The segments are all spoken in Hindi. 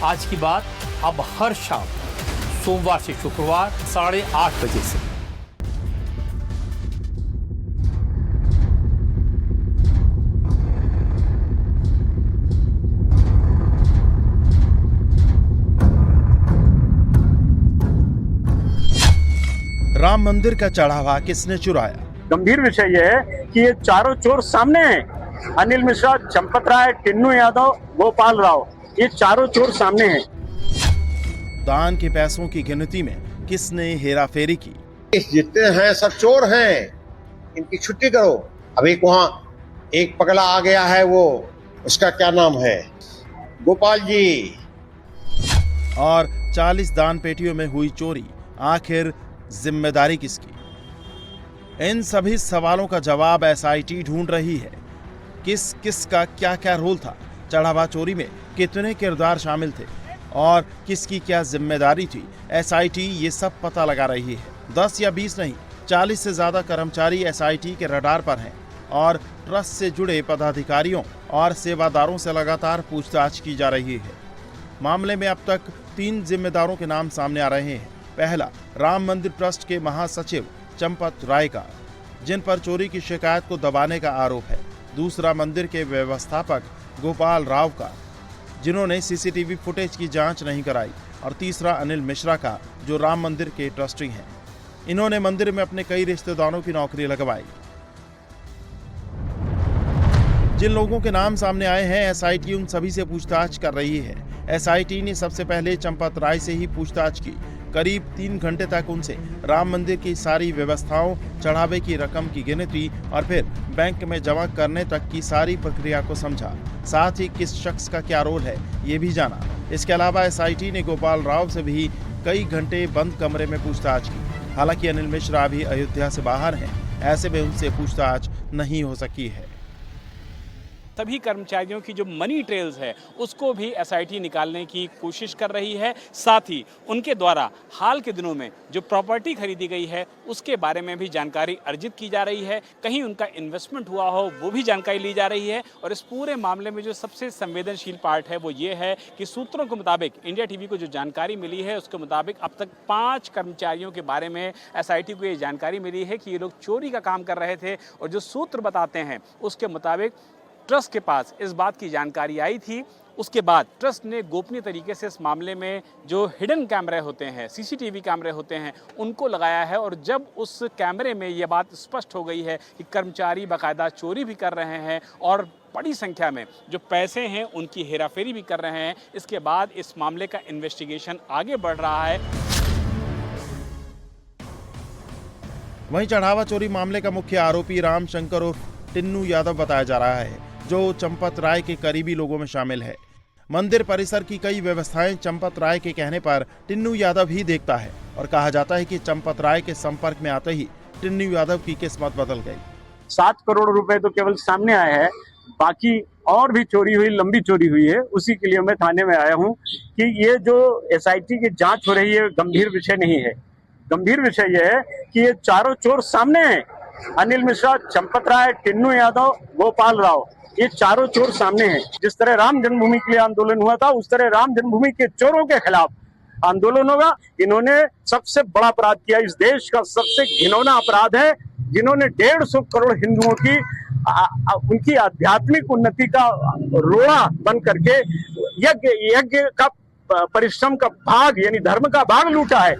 आज की बात अब हर शाम सोमवार से शुक्रवार 8:30 बजे से। राम मंदिर का चढ़ावा किसने चुराया? गंभीर विषय यह है कि ये चारों चोर सामने हैं। अनिल मिश्रा, चंपत राय, टिन्नू यादव, गोपाल राव, ये चारों चोर सामने हैं। दान के पैसों की गिनती में किसने हेराफेरी की? जितने हैं सब चोर हैं, इनकी छुट्टी करो। अभी वहाँ एक पगला आ गया है, वो उसका क्या नाम है, गोपाल जी। और 40 दान पेटियों में हुई चोरी, आखिर जिम्मेदारी किसकी? इन सभी सवालों का जवाब एसआईटी ढूंढ रही है। किस का क्या क्या रोल था, चढ़ावा चोरी में कितने किरदार शामिल थे और किसकी क्या जिम्मेदारी थी, एसआईटी ये सब पता लगा रही है। 10 या 20 नहीं, 40 से ज्यादा कर्मचारी एसआईटी के रडार पर हैं और ट्रस्ट से जुड़े पदाधिकारियों और सेवादारों से लगातार पूछताछ की जा रही है। मामले में अब तक 3 जिम्मेदारों के नाम सामने आ रहे हैं। पहला, राम मंदिर ट्रस्ट के महासचिव चंपत राय का, जिन पर चोरी की शिकायत को दबाने का आरोप है। दूसरा, मंदिर के व्यवस्थापक गोपाल राव का, जिन्होंने सीसीटीवी फुटेज की जांच नहीं कराई। और तीसरा, अनिल मिश्रा का, जो राम मंदिर के ट्रस्टी हैं। इन्होंने मंदिर में अपने कई रिश्तेदारों की नौकरी लगवाई। जिन लोगों के नाम सामने आए हैं, एसआईटी उन सभी से पूछताछ कर रही है। एसआईटी ने सबसे पहले चंपत राय से ही पूछताछ की। करीब 3 घंटे तक उनसे राम मंदिर की सारी व्यवस्थाओं, चढ़ावे की रकम की गिनती और फिर बैंक में जमा करने तक की सारी प्रक्रिया को समझा। साथ ही किस शख्स का क्या रोल है ये भी जाना। इसके अलावा एसआईटी ने गोपाल राव से भी कई घंटे बंद कमरे में पूछताछ की। हालांकि अनिल मिश्रा अभी अयोध्या से बाहर हैं, ऐसे में उनसे पूछताछ नहीं हो सकी है। सभी कर्मचारियों की जो मनी ट्रेल्स है उसको भी एसआईटी निकालने की कोशिश कर रही है। साथ ही उनके द्वारा हाल के दिनों में जो प्रॉपर्टी खरीदी गई है उसके बारे में भी जानकारी अर्जित की जा रही है। कहीं उनका इन्वेस्टमेंट हुआ हो वो भी जानकारी ली जा रही है। और इस पूरे मामले में जो सबसे संवेदनशील पार्ट है वो ये है कि सूत्रों के मुताबिक, इंडिया टीवी को जो जानकारी मिली है उसके मुताबिक अब तक 5 कर्मचारियों के बारे में एसआईटी को ये जानकारी मिली है कि ये लोग चोरी का काम कर रहे थे। और जो सूत्र बताते हैं उसके मुताबिक ट्रस्ट के पास इस बात की जानकारी आई थी। उसके बाद ट्रस्ट ने गोपनीय तरीके से इस मामले में जो हिडन कैमरे होते हैं, सीसीटीवी कैमरे होते हैं, उनको लगाया है। और जब उस कैमरे में ये बात स्पष्ट हो गई है कि कर्मचारी बाकायदा चोरी भी कर रहे हैं और बड़ी संख्या में जो पैसे हैं उनकी हेराफेरी भी कर रहे हैं, इसके बाद इस मामले का इन्वेस्टिगेशन आगे बढ़ रहा है। वहीं चढ़ावा चोरी मामले का मुख्य आरोपी राम शंकर और टिन्नू यादव बताया जा रहा है, जो चंपत राय के करीबी लोगों में शामिल है। मंदिर परिसर की कई व्यवस्थाएं चंपत राय के कहने पर टिन्नू यादव ही देखता है और कहा जाता है कि चंपत राय के संपर्क में आते ही टिन्नू यादव की किस्मत बदल गई। 7 करोड़ रुपए तो केवल सामने आए हैं, बाकी और भी चोरी हुई, लंबी चोरी हुई है। उसी के लिए मैं थाने में आया हूँ कि ये जो एसआईटी की जांच हो रही है गंभीर विषय नहीं है। गंभीर विषय यह है कि ये चारों चोर सामने हैं। अनिल मिश्रा, चंपत राय, टिन्नू यादव, गोपाल राव, ये चारों चोर सामने हैं। जिस तरह राम जन्मभूमि के लिए आंदोलन हुआ था, उस तरह राम जन्मभूमि के चोरों के खिलाफ आंदोलन होगा। इन्होंने सबसे बड़ा अपराध किया, इस देश का सबसे घिनौना अपराध है, जिन्होंने 150 करोड़ हिंदुओं की उनकी आध्यात्मिक उन्नति का रोड़ा बन करके यज्ञ का परिश्रम का भाग यानी धर्म का भाग लूटा है।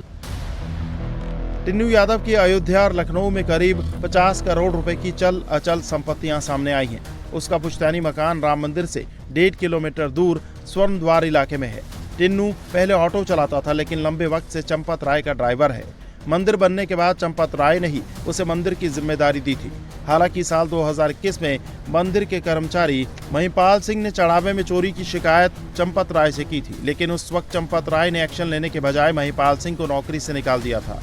टिन्नू यादव की अयोध्या और लखनऊ में करीब 50 करोड़ रुपए की चल अचल संपत्तियां सामने आई हैं। उसका पुश्तैनी मकान राम मंदिर से 1.5 किलोमीटर दूर स्वर्ण द्वार इलाके में है। टिन्नू पहले ऑटो चलाता था, लेकिन लंबे वक्त से चंपत राय का ड्राइवर है। मंदिर बनने के बाद चंपत राय ने ही उसे मंदिर की जिम्मेदारी दी थी। हालांकि साल 2021 में मंदिर के कर्मचारी महिपाल सिंह ने चढ़ावे में चोरी की शिकायत चंपत राय से की थी, लेकिन उस वक्त चंपत राय ने एक्शन लेने के बजाय महिपाल सिंह को नौकरी से निकाल दिया था।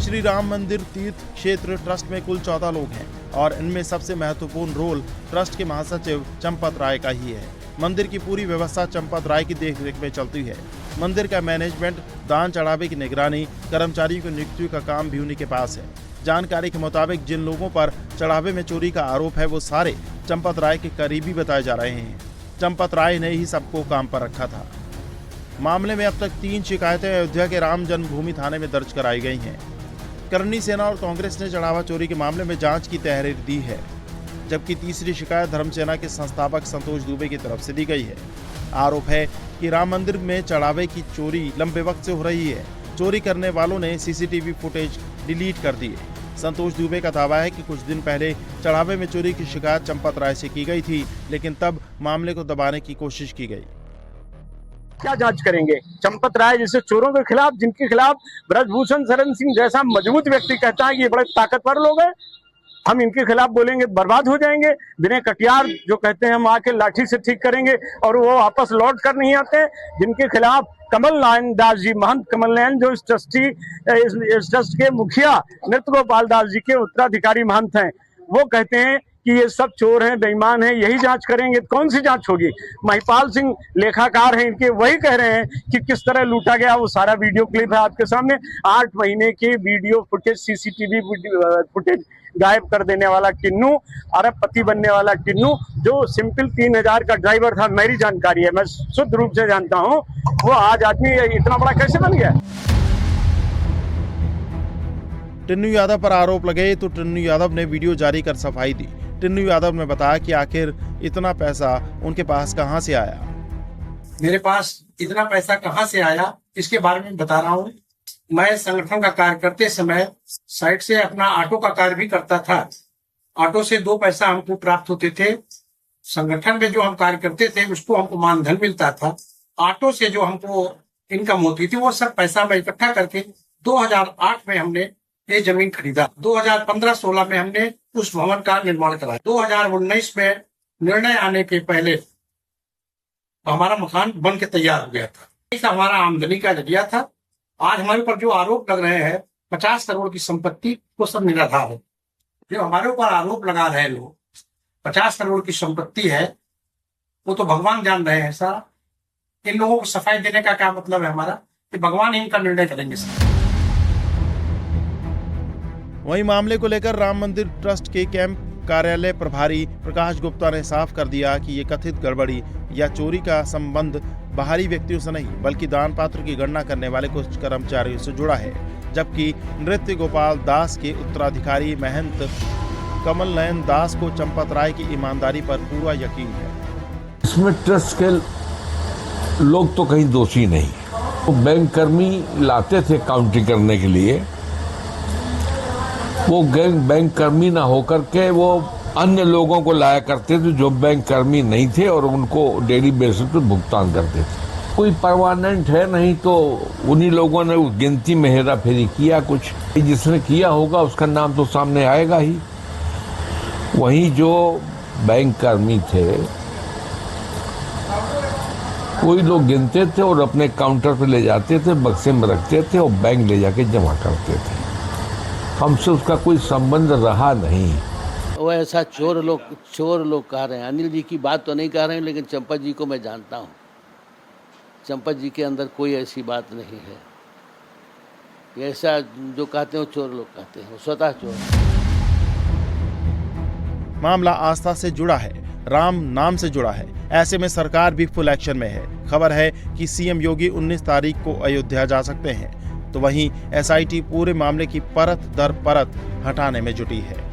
श्री राम मंदिर तीर्थ क्षेत्र ट्रस्ट में कुल 14 लोग हैं और इनमें सबसे महत्वपूर्ण रोल ट्रस्ट के महासचिव चंपत राय का ही है। मंदिर की पूरी व्यवस्था चंपत राय की देखरेख में चलती है। मंदिर का मैनेजमेंट, दान चढ़ावे की निगरानी, कर्मचारियों की नियुक्ति का काम भी उन्हीं के पास है। जानकारी के मुताबिक जिन लोगों पर चढ़ावे में चोरी का आरोप है वो सारे चंपत राय के करीबी बताए जा रहे हैं। चंपत राय ने ही सबको काम पर रखा था। मामले में अब तक 3 शिकायतें अयोध्या के राम जन्मभूमि थाने में दर्ज कराई गई हैं। करनी सेना और कांग्रेस ने चढ़ावा चोरी के मामले में जांच की तहरीर दी है, जबकि तीसरी शिकायत धर्म सेना के संस्थापक संतोष दुबे की तरफ से दी गई है। आरोप है कि राम मंदिर में चढ़ावे की चोरी लंबे वक्त से हो रही है। चोरी करने वालों ने सीसीटीवी फुटेज डिलीट कर दिए। संतोष दुबे का दावा है कि कुछ दिन पहले चढ़ावे में चोरी की शिकायत चंपत राय से की गई थी, लेकिन तब मामले को दबाने की कोशिश की गई। क्या जांच करेंगे? चंपत राय जैसे चोरों के खिलाफ, जिनके खिलाफ ब्रजभूषण शरण सिंह जैसा मजबूत व्यक्ति कहता है कि ये बड़े ताकतवर लोग हैं, हम इनके खिलाफ बोलेंगे बर्बाद हो जाएंगे। विनय कटियार जो कहते हैं हम आके लाठी से ठीक करेंगे और वो वापस लौट कर नहीं आते। जिनके खिलाफ कमल नयन दास जी, महंत कमल नयन जो इस ट्रस्ट के मुखिया नृत्य गोपाल दास जी के उत्तराधिकारी महंत हैं, वो कहते हैं कि ये सब चोर हैं, बेईमान हैं। यही जांच करेंगे? कौन सी जांच होगी? महिपाल सिंह लेखाकार हैं इनके, वही कह रहे हैं कि किस तरह लूटा गया। वो सारा वीडियो क्लिप है आपके सामने। 8 महीने के वीडियो फुटेज, सीसीटीवी फुटेज गायब कर देने वाला किन्नू, अरबपति बनने वाला किन्नू, जो सिंपल 3000 का ड्राइवर था, मेरी जानकारी है, मैं शुद्ध रूप से जानता हूं, वो आज आदमी इतना बड़ा कैसे बन गया? टिन्नू यादव पर आरोप लगे तो टिन्नू यादव ने वीडियो जारी कर सफाई दी। टिन्नू यादव ने बताया कि आखिर इतना पैसा उनके पास कहां से आया। मेरे पास इतना पैसा कहां से आया इसके बारे में बता रहा हूं। मैं संगठन का कार्य करते समय साइड से अपना ऑटो का कार्य भी करता था। ऑटो से 2 पैसा हमको प्राप्त होते थे। संगठन में जो हम कार्य करते थे उसको हमको मानधन मिलता था। ऑटो से जो हमको इनकम होती थी वो सब पैसा मैं इकट्ठा करके 2008 में हमने ये जमीन खरीदा। 2015-16 में हमने उस भवन का निर्माण कराया। 2019 में निर्णय आने के पहले हमारा मकान बन के तैयार हो गया था। ऐसा हमारा आमदनी का जरिया था। आज हमारे ऊपर जो आरोप लग रहे हैं 50 करोड़ की संपत्ति, वो सब निराधार है। जो हमारे ऊपर आरोप लगा रहे हैं लोग 50 करोड़ की संपत्ति है, वो तो भगवान जान रहे हैं सारा। इन लोगों को सफाई देने का क्या मतलब है हमारा कि भगवान इनका निर्णय करेंगे सर। वहीं मामले को लेकर राम मंदिर ट्रस्ट के कैंप कार्यालय प्रभारी प्रकाश गुप्ता ने साफ कर दिया कि ये कथित गड़बड़ी या चोरी का संबंध बाहरी व्यक्तियों से नहीं, बल्कि दान पात्र की गणना करने वाले कुछ कर्मचारियों से जुड़ा है। जबकि नृत्य गोपाल दास के उत्तराधिकारी महंत कमल नयन दास को चंपत राय की ईमानदारी पर पूरा यकीन है। इसमें ट्रस्ट के लोग तो कहीं दोषी नहीं। वो बैंक कर्मी लाते थे काउंटिंग करने के लिए, वो बैंक कर्मी ना होकर के वो अन्य लोगों को लाया करते थे जो बैंक कर्मी नहीं थे और उनको डेली बेसिस पर भुगतान करते थे। कोई परमानेंट है नहीं, तो उन्हीं लोगों ने गिनती में हेरा फेरी किया। कुछ जिसने किया होगा उसका नाम तो सामने आएगा ही। वहीं जो बैंक कर्मी थे कोई लोग गिनते थे और अपने काउंटर पे ले जाते थे, बक्से में रखते थे और बैंक ले जाके जमा करते थे। हमसे उसका कोई संबंध रहा नहीं। वो ऐसा चोर लोग कह रहे हैं। अनिल जी की बात तो नहीं कह रहे हैं, लेकिन चंपत जी को मैं जानता हूँ। चंपत जी के अंदर कोई ऐसी बात नहीं है। ऐसा जो कहते हैं वो चोर लोग कहते हैं, वो स्वतः चोर। मामला आस्था से जुड़ा है, राम नाम से जुड़ा है। ऐसे में सरकार भी फुल एक्शन में है। खबर है कि सीएम योगी 19 तारीख को अयोध्या जा सकते हैं, तो वहीं एसआईटी पूरे मामले की परत दर परत हटाने में जुटी है।